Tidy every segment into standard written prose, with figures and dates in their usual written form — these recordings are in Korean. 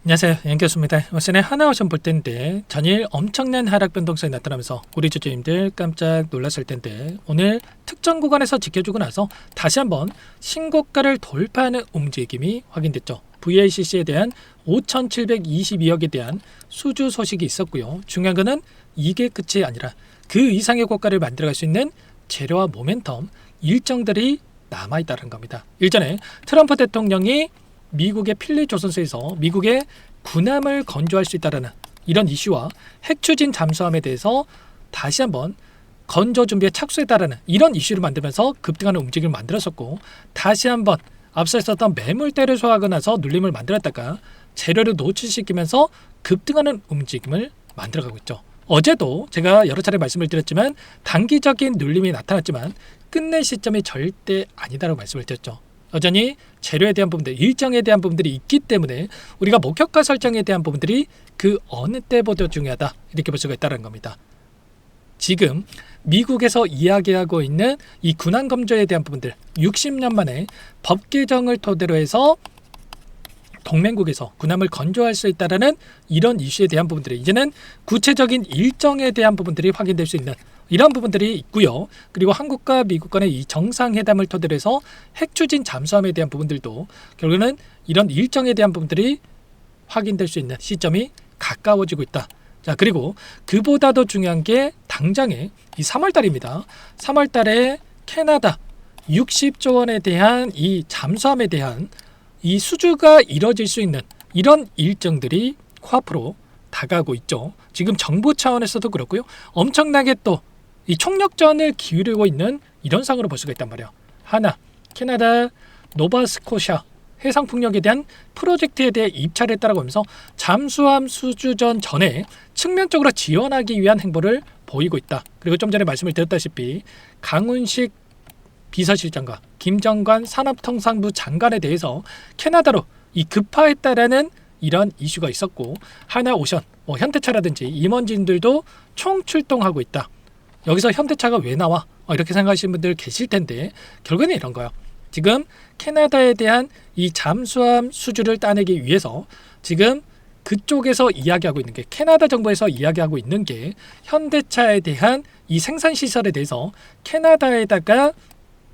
안녕하세요, 연교수입니다. 오늘 하나오션 볼 텐데 전일 엄청난 하락 변동성이 나타나면서 우리 주주님들 깜짝 놀랐을 텐데 오늘 특정 구간에서 지켜주고 나서 다시 한번 신고가를 돌파하는 움직임이 확인됐죠. VICC에 대한 5,722억에 대한 수주 소식이 있었고요. 중요한 거는 이게 끝이 아니라 그 이상의 고가를 만들어갈 수 있는 재료와 모멘텀 일정들이 남아있다는 겁니다. 일전에 트럼프 대통령이 미국의 필리 조선소에서 미국의 군함을 건조할 수 있다는 이런 이슈와 핵 추진 잠수함에 대해서 다시 한번 건조 준비에 착수했다라는 이런 이슈를 만들면서 급등하는 움직임을 만들었었고, 다시 한번 앞서 있었던 매물대를 소화하고 나서 눌림을 만들었다가 재료를 노출시키면서 급등하는 움직임을 만들어가고 있죠. 어제도 제가 여러 차례 말씀을 드렸지만 단기적인 눌림이 나타났지만 끝낼 시점이 절대 아니다라고 말씀을 드렸죠. 여전히 재료에 대한 부분들, 일정에 대한 부분들이 있기 때문에 우리가 목표가 설정에 대한 부분들이 그 어느 때보다 중요하다, 이렇게 볼 수가 있다는 겁니다. 지금 미국에서 이야기하고 있는 이 군함 검조에 대한 부분들, 60년 만에 법 개정을 토대로 해서 동맹국에서 군함을 건조할 수 있다는 이런 이슈에 대한 부분들이 이제는 구체적인 일정에 대한 부분들이 확인될 수 있는 이런 부분들이 있고요. 그리고 한국과 미국 간의 이 정상회담을 토대로 해서 핵 추진 잠수함에 대한 부분들도 결국은 이런 일정에 대한 부분들이 확인될 수 있는 시점이 가까워지고 있다. 자, 그리고 그보다도 중요한 게 당장에 이 3월달입니다. 3월달에 캐나다 60조 원에 대한 이 잠수함에 대한 이 수주가 이뤄질 수 있는 이런 일정들이 코앞으로 다가오고 있죠. 지금 정부 차원에서도 그렇고요. 엄청나게 또 이 총력전을 기울이고 있는 이런 상황으로 볼 수가 있단 말이에요. 하나, 캐나다 노바스코샤 해상풍력에 대한 프로젝트에 대해 입찰을 따라가면서 잠수함 수주전 전에 측면적으로 지원하기 위한 행보를 보이고 있다. 그리고 좀 전에 말씀을 드렸다시피 강훈식 비서실장과 김정관 산업통상부 장관에 대해서 캐나다로 이 급파했다라는 이런 이슈가 있었고, 하나오션, 현대차라든지 임원진들도 총출동하고 있다. 여기서 현대차가 왜 나와? 이렇게 생각하시는 분들 계실 텐데 결국에는 이런 거예요. 지금 캐나다에 대한 이 잠수함 수주를 따내기 위해서 지금 그쪽에서 이야기하고 있는 게, 캐나다 정부에서 이야기하고 있는 게 현대차에 대한 이 생산시설에 대해서 캐나다에다가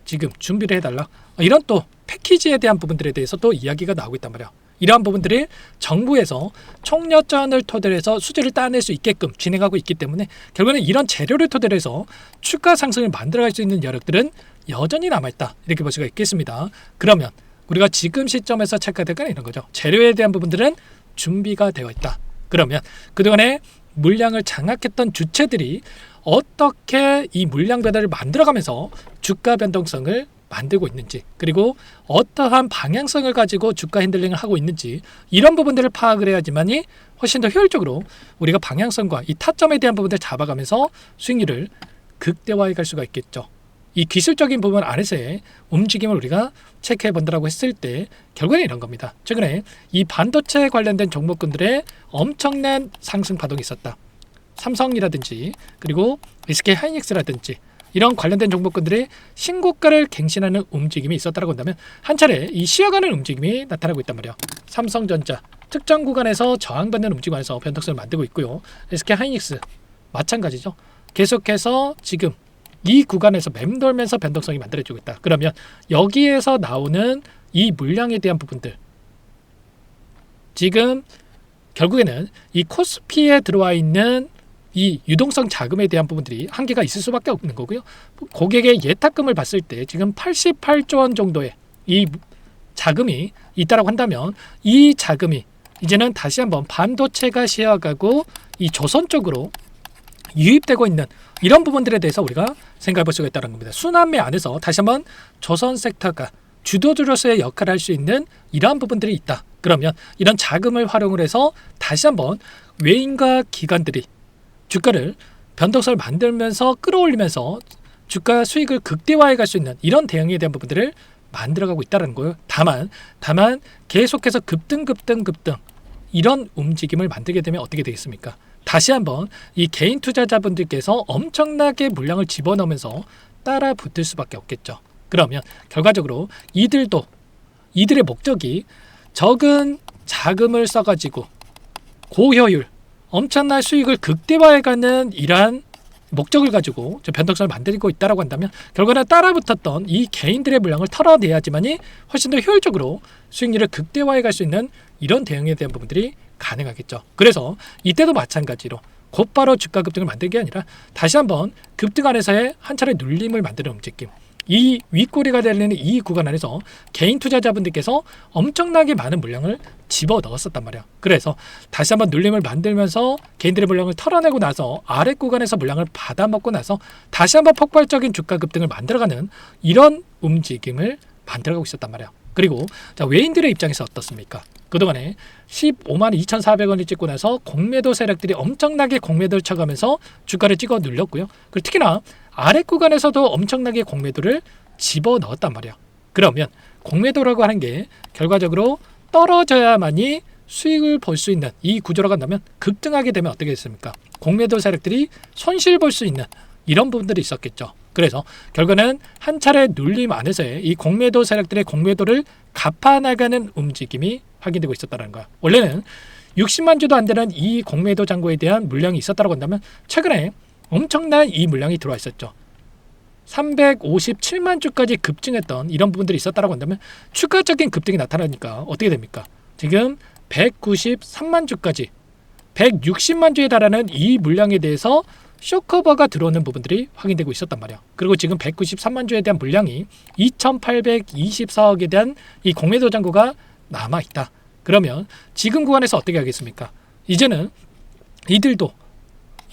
지금 준비를 해달라, 이런 또 패키지에 대한 부분들에 대해서 또 이야기가 나오고 있단 말이야. 이러한 부분들이 정부에서 총력전을 토대로 해서 수주를 따낼 수 있게끔 진행하고 있기 때문에 결국에는 이런 재료를 토대로 해서 추가 상승을 만들어갈 수 있는 여력들은 여전히 남아있다, 이렇게 볼 수가 있겠습니다. 그러면 우리가 지금 시점에서 체크해야 될 건 이런 거죠. 재료에 대한 부분들은 준비가 되어 있다. 그러면 그동안에 물량을 장악했던 주체들이 어떻게 이 물량 배달을 만들어가면서 주가 변동성을 만들고 있는지, 그리고 어떠한 방향성을 가지고 주가 핸들링을 하고 있는지, 이런 부분들을 파악을 해야지만이 훨씬 더 효율적으로 우리가 방향성과 이 타점에 대한 부분들을 잡아가면서 수익률을 극대화해 갈 수가 있겠죠. 이 기술적인 부분 안에서의 움직임을 우리가 체크해 본다라고 했을 때 결국에는 이런 겁니다. 최근에 이 반도체 관련된 종목군들의 엄청난 상승 파동이 있었다. 삼성이라든지 그리고 SK 하이닉스라든지 이런 관련된 종목군들의 신고가를 갱신하는 움직임이 있었다고 한다면 한 차례 이 쉬어가는 움직임이 나타나고 있단 말이에요. 삼성전자 특정 구간에서 저항받는 움직임에서 변동성을 만들고 있고요. SK 하이닉스 마찬가지죠. 계속해서 지금 이 구간에서 맴돌면서 변동성이 만들어지고 있다. 그러면 여기에서 나오는 이 물량에 대한 부분들, 지금 결국에는 이 코스피에 들어와 있는 이 유동성 자금에 대한 부분들이 한계가 있을 수밖에 없는 거고요. 고객의 예탁금을 봤을 때 지금 88조 원 정도의 이 자금이 있다라고 한다면 이 자금이 이제는 다시 한번 반도체가 쉬어가고 이 조선 쪽으로 유입되고 있는 이런 부분들에 대해서 우리가 생각해 볼 수가 있다는 겁니다. 순환매 안에서 다시 한번 조선 섹터가 주도주로서의 역할을 할 수 있는 이러한 부분들이 있다. 그러면 이런 자금을 활용을 해서 다시 한번 외인과 기관들이 주가를 변동성을 만들면서 끌어올리면서 주가 수익을 극대화해 갈 수 있는 이런 대응에 대한 부분들을 만들어가고 있다는 거예요. 다만 계속해서 급등 이런 움직임을 만들게 되면 어떻게 되겠습니까? 다시 한번 이 개인 투자자분들께서 엄청나게 물량을 집어넣으면서 따라 붙을 수밖에 없겠죠. 그러면 결과적으로 이들의 목적이 적은 자금을 써가지고 고효율, 엄청난 수익을 극대화해가는 이러한 목적을 가지고 변동성을 만들고 있다고 한다면 결과는 따라붙었던 이 개인들의 물량을 털어내야지만이 훨씬 더 효율적으로 수익률을 극대화해 갈 수 있는 이런 대응에 대한 부분들이 가능하겠죠. 그래서 이때도 마찬가지로 곧바로 주가 급등을 만든 게 아니라 다시 한번 급등 안에서의 한 차례 눌림을 만드는 움직임, 이 윗꼬리가 되는 이 구간 안에서 개인 투자자분들께서 엄청나게 많은 물량을 집어넣었었단 말이야. 그래서 다시 한번 눌림을 만들면서 개인들의 물량을 털어내고 나서 아래 구간에서 물량을 받아먹고 나서 다시 한번 폭발적인 주가 급등을 만들어가는 이런 움직임을 만들어가고 있었단 말이야. 그리고 자, 외인들의 입장에서 어떻습니까? 그동안에 15만 2,400원을 찍고 나서 공매도 세력들이 엄청나게 공매도를 쳐가면서 주가를 찍어 눌렸고요. 그리고 특히나 아래 구간에서도 엄청나게 공매도를 집어넣었단 말이야. 그러면 공매도라고 하는 게 결과적으로 떨어져야만이 수익을 볼 수 있는 이 구조라고 한다면 급등하게 되면 어떻게 됐습니까? 공매도 세력들이 손실 볼 수 있는 이런 부분들이 있었겠죠. 그래서 결과는 한 차례 눌림 안에서의 이 공매도 세력들의 공매도를 갚아나가는 움직임이 확인되고 있었다는 거야. 원래는 60만 주도 안 되는 이 공매도 잔고에 대한 물량이 있었다고 한다면 최근에 엄청난 이 물량이 들어와 있었죠. 357만 주까지 급증했던 이런 부분들이 있었다고 한다면 추가적인 급등이 나타나니까 어떻게 됩니까? 지금 193만 주까지 160만 주에 달하는 이 물량에 대해서 쇼커버가 들어오는 부분들이 확인되고 있었단 말이야. 그리고 지금 193만 주에 대한 물량이 2,824억에 대한 이 공매도 잔고가 남아있다. 그러면 지금 구간에서 어떻게 하겠습니까? 이제는 이들도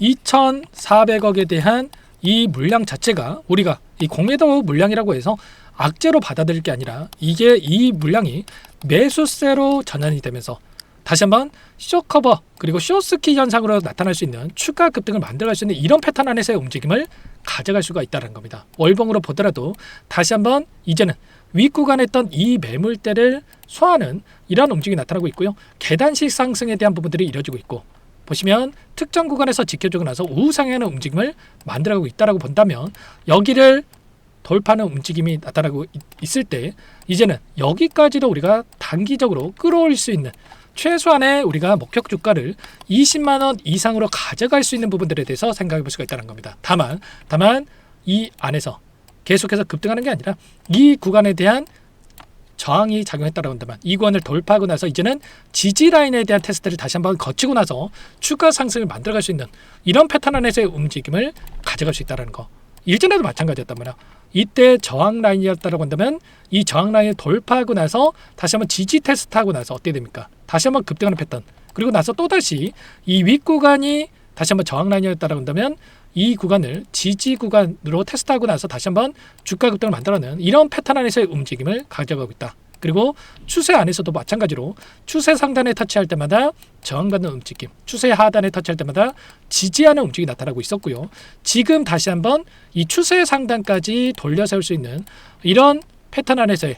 2,400억에 대한 이 물량 자체가 우리가 이 공매도 물량이라고 해서 악재로 받아들일 게 아니라 이게 이 물량이 매수세로 전환이 되면서 다시 한번 쇼커버 그리고 쇼스키 현상으로 나타날 수 있는 추가 급등을 만들어갈 수 있는 이런 패턴 안에서의 움직임을 가져갈 수가 있다는 겁니다. 월봉으로 보더라도 다시 한번 이제는 윗구간에 있던 이 매물대를 소화하는 이러한 움직임이 나타나고 있고요. 계단식 상승에 대한 부분들이 이루어지고 있고 보시면 특정 구간에서 지켜주고 나서 우상향하는 움직임을 만들어가고 있다고 본다면 여기를 돌파하는 움직임이 나타나고 있을 때 이제는 여기까지도 우리가 단기적으로 끌어올릴 수 있는 최소한의 우리가 목표 주가를 20만 원 이상으로 가져갈 수 있는 부분들에 대해서 생각해 볼 수가 있다는 겁니다. 다만 이 안에서 계속해서 급등하는 게 아니라 이 구간에 대한 저항이 작용했다고 한다면 이 구간을 돌파하고 나서 이제는 지지 라인에 대한 테스트를 다시 한번 거치고 나서 추가 상승을 만들어갈 수 있는 이런 패턴 안에서의 움직임을 가져갈 수 있다는 거. 일전에도 마찬가지였단 말이야. 이때 저항 라인이었다고 한다면 이 저항 라인을 돌파하고 나서 다시 한번 지지 테스트하고 나서 어떻게 됩니까? 다시 한번 급등하는 패턴. 그리고 나서 또다시 이 윗구간이 다시 한번 저항 라인이었다고 한다면 이 구간을 지지 구간으로 테스트하고 나서 다시 한번 주가 급등을 만들어내는 이런 패턴 안에서의 움직임을 가져가고 있다. 그리고 추세 안에서도 마찬가지로 추세 상단에 터치할 때마다 저항받는 움직임, 추세 하단에 터치할 때마다 지지하는 움직임이 나타나고 있었고요. 지금 다시 한번 이 추세 상단까지 돌려세울 수 있는 이런 패턴 안에서의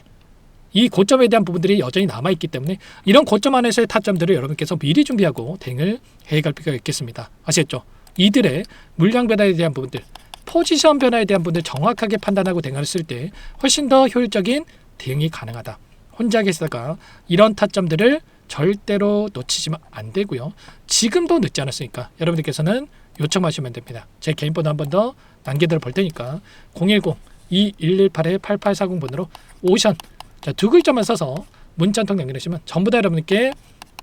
이 고점에 대한 부분들이 여전히 남아있기 때문에 이런 고점 안에서의 타점들을 여러분께서 미리 준비하고 대응을 해갈 필요가 있겠습니다. 아시겠죠? 이들의 물량 변화에 대한 부분들, 포지션 변화에 대한 부분들 정확하게 판단하고 대응했을 때 훨씬 더 효율적인 대응이 가능하다. 혼자 계시다가 이런 타점들을 절대로 놓치시면 안 되고요. 지금도 늦지 않았으니까 여러분들께서는 요청하시면 됩니다. 제 개인 번호 한 번 더 남겨드려 볼 테니까 010-2118-8840번으로 오션 두 글자만 써서 문자 한 통 남겨주시면 전부 다 여러분께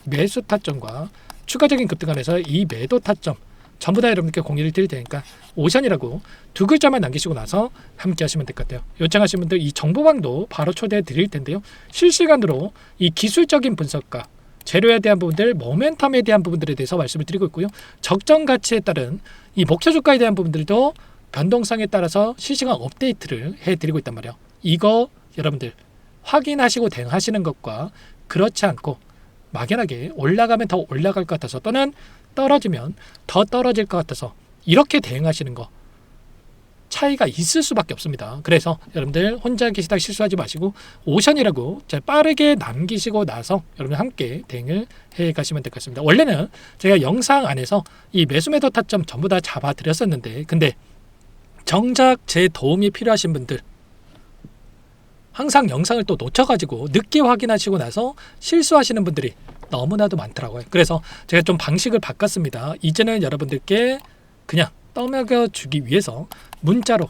매수 타점과 추가적인 급등 안에서 이 매도 타점 전부 다 여러분께 공유를 드릴 테니까 오션이라고 두 글자만 남기시고 나서 함께 하시면 될 것 같아요. 요청하신 분들 이 정보방도 바로 초대해 드릴 텐데요. 실시간으로 이 기술적인 분석과 재료에 대한 부분들, 모멘텀에 대한 부분들에 대해서 말씀을 드리고 있고요. 적정 가치에 따른 이 목표 주가에 대한 부분들도 변동성에 따라서 실시간 업데이트를 해드리고 있단 말이에요. 이거 여러분들 확인하시고 대응하시는 것과 그렇지 않고 막연하게 올라가면 더 올라갈 것 같아서 또는 떨어지면 더 떨어질 것 같아서 이렇게 대응하시는 거 차이가 있을 수밖에 없습니다. 그래서 여러분들 혼자 계시다 실수하지 마시고 오션이라고 빠르게 남기시고 나서 여러분 함께 대응을 해 가시면 될 것 같습니다. 원래는 제가 영상 안에서 이 매수 매도 타점 전부 다 잡아 드렸었는데 근데 정작 제 도움이 필요하신 분들 항상 영상을 또 놓쳐가지고 늦게 확인하시고 나서 실수하시는 분들이 너무나도 많더라고요. 그래서 제가 좀 방식을 바꿨습니다. 이제는 여러분들께 그냥 떠먹여주기 위해서 문자로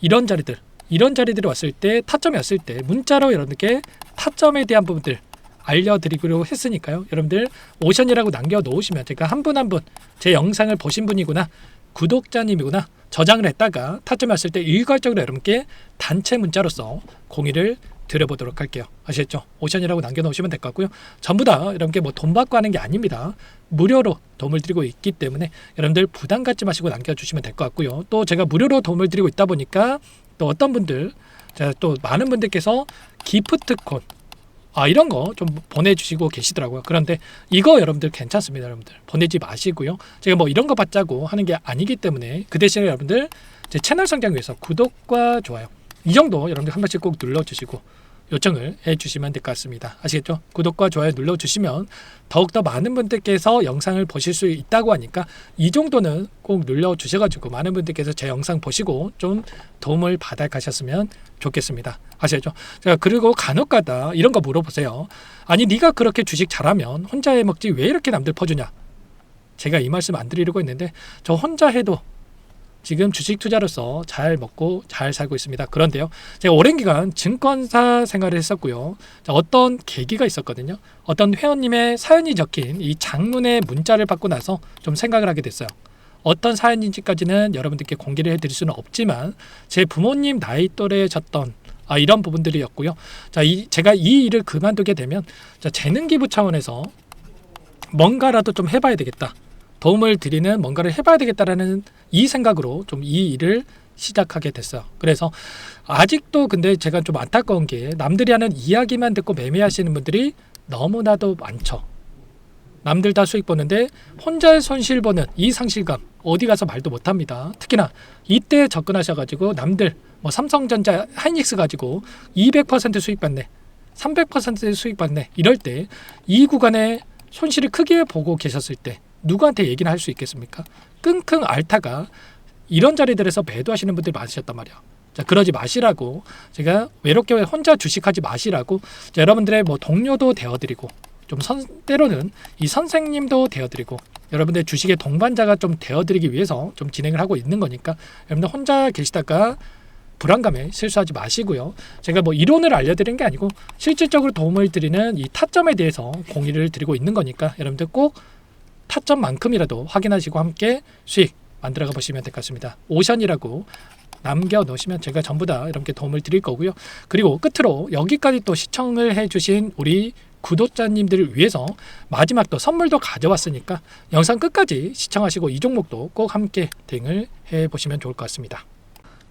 이런 자리들이 왔을 때, 타점이 왔을 때 문자로 여러분들께 타점에 대한 부분들 알려드리기로 했으니까요. 여러분들 오션이라고 남겨놓으시면 제가 한 분 한 분 제 영상을 보신 분이구나, 구독자님이구나 저장을 했다가 타점이 왔을 때 일괄적으로 여러분께 단체 문자로서 공유를 드려보도록 할게요. 아시겠죠? 오션이라고 남겨놓으시면 될 것 같고요. 전부 다 여러분께 뭐 돈 받고 하는 게 아닙니다. 무료로 도움을 드리고 있기 때문에 여러분들 부담 갖지 마시고 남겨주시면 될 것 같고요. 또 제가 무료로 도움을 드리고 있다 보니까 또 어떤 분들, 제가 또 많은 분들께서 기프트콘 이런 거 좀 보내주시고 계시더라고요. 그런데 이거 여러분들 괜찮습니다. 여러분들 보내지 마시고요. 제가 뭐 이런 거 받자고 하는 게 아니기 때문에 그 대신에 여러분들 제 채널 성장 위해서 구독과 좋아요 이 정도 여러분들 한 번씩 꼭 눌러주시고 요청을 해주시면 될 것 같습니다. 아시겠죠? 구독과 좋아요 눌러주시면 더욱더 많은 분들께서 영상을 보실 수 있다고 하니까 이 정도는 꼭 눌러주셔가지고 많은 분들께서 제 영상 보시고 좀 도움을 받아 가셨으면 좋겠습니다. 아시겠죠? 제가 그리고 간혹가다 이런 거 물어보세요. 아니 네가 그렇게 주식 잘하면 혼자 해먹지 왜 이렇게 남들 퍼주냐? 제가 이 말씀 안 드리려고 했는데 저 혼자 해도 지금 주식 투자로서 잘 먹고 잘 살고 있습니다. 그런데요, 제가 오랜 기간 증권사 생활을 했었고요. 어떤 계기가 있었거든요. 어떤 회원님의 사연이 적힌 이 장문의 문자를 받고 나서 좀 생각을 하게 됐어요. 어떤 사연인지까지는 여러분들께 공개를 해드릴 수는 없지만 제 부모님 나이 또래셨던 이런 부분들이었고요. 제가 이 일을 그만두게 되면 재능 기부 차원에서 뭔가라도 좀 해봐야 되겠다. 도움을 드리는 뭔가를 해봐야 되겠다라는 이 생각으로 좀 이 일을 시작하게 됐어요. 그래서 아직도 근데 제가 좀 안타까운 게 남들이 하는 이야기만 듣고 매매하시는 분들이 너무나도 많죠. 남들 다 수익 보는데 혼자 손실 보는 이 상실감 어디 가서 말도 못합니다. 특히나 이때 접근하셔가지고 남들 뭐 삼성전자, 하이닉스 가지고 200% 수익 받네, 300% 수익 받네 이럴 때 이 구간에 손실을 크게 보고 계셨을 때 누구한테 얘기는 할 수 있겠습니까? 끙끙 앓다가 이런 자리들에서 매도하시는 분들이 많으셨단 말이야. 자, 그러지 마시라고, 제가 외롭게 혼자 주식하지 마시라고 여러분들의 뭐 동료도 되어드리고 좀 때로는 이 선생님도 되어드리고 여러분들 주식의 동반자가 좀 되어드리기 위해서 좀 진행을 하고 있는 거니까 여러분들 혼자 계시다가 불안감에 실수하지 마시고요. 제가 뭐 이론을 알려드리는 게 아니고 실질적으로 도움을 드리는 이 타점에 대해서 공유를 드리고 있는 거니까 여러분들 꼭 타점만큼이라도 확인하시고 함께 수익 만들어가 보시면 될 것 같습니다. 오션이라고 남겨놓으시면 제가 전부 다 이렇게 도움을 드릴 거고요. 그리고 끝으로 여기까지 또 시청을 해주신 우리 구독자님들을 위해서 마지막 또 선물도 가져왔으니까 영상 끝까지 시청하시고 이 종목도 꼭 함께 대응을 해보시면 좋을 것 같습니다.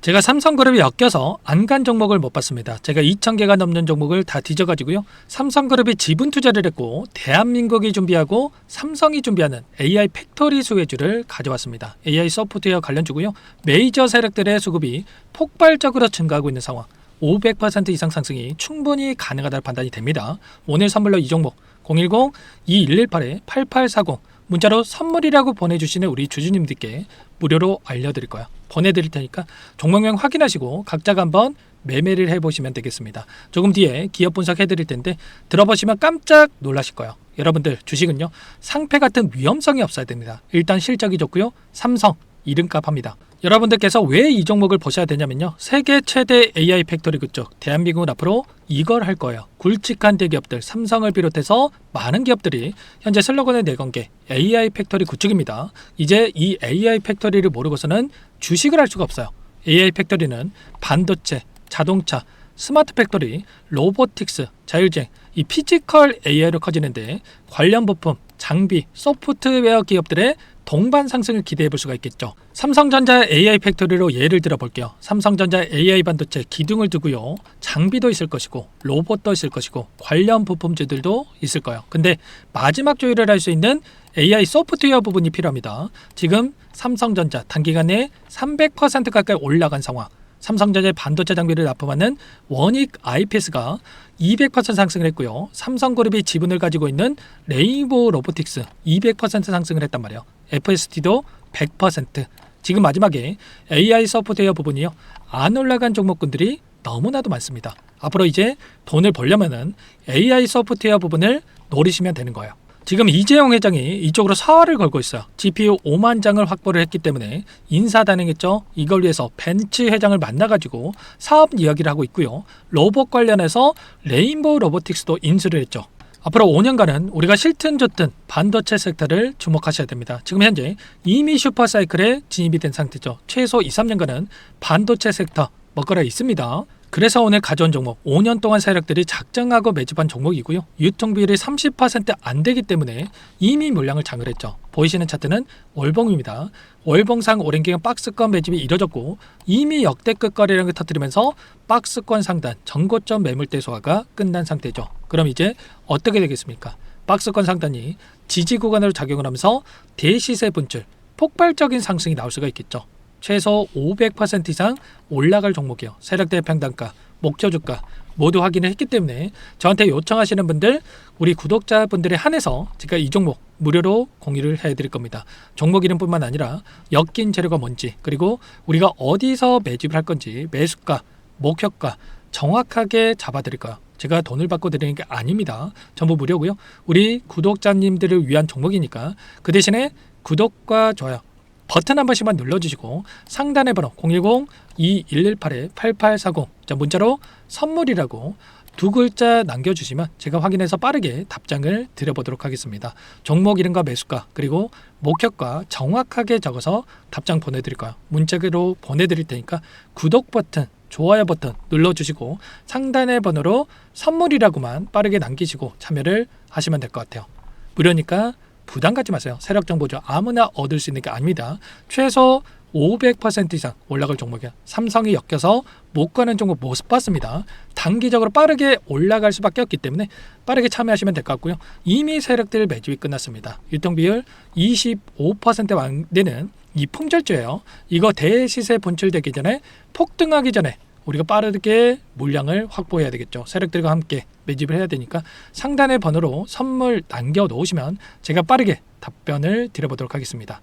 제가 삼성그룹이 엮여서 안 간 종목을 못 봤습니다. 제가 2,000개가 넘는 종목을 다 뒤져가지고요. 삼성그룹이 지분 투자를 했고 대한민국이 준비하고 삼성이 준비하는 AI 팩토리 수혜주를 가져왔습니다. AI 소프트웨어 관련주고요. 메이저 세력들의 수급이 폭발적으로 증가하고 있는 상황. 500% 이상 상승이 충분히 가능하다는 판단이 됩니다. 오늘 선물로 이 종목 010-2118-8840 문자로 선물이라고 보내주시는 우리 주주님들께 무료로 알려드릴 거야. 보내드릴 테니까 종목명 확인하시고 각자가 한번 매매를 해보시면 되겠습니다. 조금 뒤에 기업 분석해드릴 텐데 들어보시면 깜짝 놀라실 거예요. 여러분들 주식은요 상패 같은 위험성이 없어야 됩니다. 일단 실적이 좋고요. 삼성 이름값 합니다. 여러분들께서 왜 이 종목을 보셔야 되냐면요. 세계 최대 AI 팩토리 그쪽 대한민국은 앞으로 이걸 할 거예요. 굵직한 대기업들 삼성을 비롯해서 많은 기업들이 현재 슬로건을 내건 게 AI 팩토리 구축입니다. 이제 이 AI 팩토리를 모르고서는 주식을 할 수가 없어요. AI 팩토리는 반도체, 자동차, 스마트 팩토리, 로보틱스, 자율주행, 이 피지컬 AI로 커지는데 관련 부품, 장비, 소프트웨어 기업들의 동반 상승을 기대해 볼 수가 있겠죠. 삼성전자 AI 팩토리로 예를 들어 볼게요. 삼성전자 AI 반도체 기둥을 두고요. 장비도 있을 것이고 로봇도 있을 것이고 관련 부품주들도 있을 거예요. 근데 마지막 조율을 할 수 있는 AI 소프트웨어 부분이 필요합니다. 지금 삼성전자 단기간에 300% 가까이 올라간 상황. 삼성전자의 반도체 장비를 납품하는 원익 IPS가 200% 상승을 했고요. 삼성그룹이 지분을 가지고 있는 레인보우 로보틱스 200% 상승을 했단 말이에요. FST도 100%. 지금 마지막에 AI 소프트웨어 부분이요. 안 올라간 종목군들이 너무나도 많습니다. 앞으로 이제 돈을 벌려면은 AI 소프트웨어 부분을 노리시면 되는 거예요. 지금 이재용 회장이 이쪽으로 사활을 걸고 있어요. GPU 5만 장을 확보를 했기 때문에 인사단행했죠. 이걸 위해서 벤츠 회장을 만나가지고 사업 이야기를 하고 있고요. 로봇 관련해서 레인보우 로보틱스도 인수를 했죠. 앞으로 5년간은 우리가 싫든 좋든 반도체 섹터를 주목하셔야 됩니다. 지금 현재 이미 슈퍼사이클에 진입이 된 상태죠. 최소 2, 3년간은 반도체 섹터 먹거리가 있습니다. 그래서 오늘 가져온 종목 5년 동안 세력들이 작정하고 매집한 종목이고요. 유통비율이 30% 안 되기 때문에 이미 물량을 장을했죠. 보이시는 차트는 월봉입니다. 월봉상 오랜 기간 박스권 매집이 이뤄졌고 이미 역대급 거래량을 터뜨리면서 박스권 상단 전고점 매물대 소화가 끝난 상태죠. 그럼 이제 어떻게 되겠습니까? 박스권 상단이 지지 구간으로 작용을 하면서 대시세 분출, 폭발적인 상승이 나올 수가 있겠죠. 최소 500% 이상 올라갈 종목이요. 세력대 평단가, 목표 주가 모두 확인을 했기 때문에 저한테 요청하시는 분들, 우리 구독자분들에 한해서 제가 이 종목 무료로 공유를 해드릴 겁니다. 종목 이름뿐만 아니라 엮인 재료가 뭔지, 그리고 우리가 어디서 매집을 할 건지 매수가, 목표가 정확하게 잡아드릴까요? 제가 돈을 받고 드리는 게 아닙니다. 전부 무료고요. 우리 구독자님들을 위한 종목이니까 그 대신에 구독과 좋아요 버튼 한 번씩만 눌러주시고 상단의 번호 010-2118-8840 문자로 선물이라고 두 글자 남겨주시면 제가 확인해서 빠르게 답장을 드려보도록 하겠습니다. 종목 이름과 매수가 그리고 목표가 정확하게 적어서 답장 보내드릴 거예요. 문자로 보내드릴 테니까 구독 버튼, 좋아요 버튼 눌러주시고 상단의 번호로 선물이라고만 빠르게 남기시고 참여를 하시면 될 것 같아요. 무료니까 부담 갖지 마세요. 세력 정보죠. 아무나 얻을 수 있는 게 아닙니다. 최소 500% 이상 올라갈 종목이야. 삼성이 엮여서 못 가는 종목 못 봤습니다. 단기적으로 빠르게 올라갈 수밖에 없기 때문에 빠르게 참여하시면 될 것 같고요. 이미 세력들 매집이 끝났습니다. 유통비율 25% 되는 이 품절주예요. 이거 대시세 분출되기 전에 폭등하기 전에 우리가 빠르게 물량을 확보해야 되겠죠. 세력들과 함께 매집을 해야 되니까 상단의 번호로 선물 남겨 놓으시면 제가 빠르게 답변을 드려보도록 하겠습니다.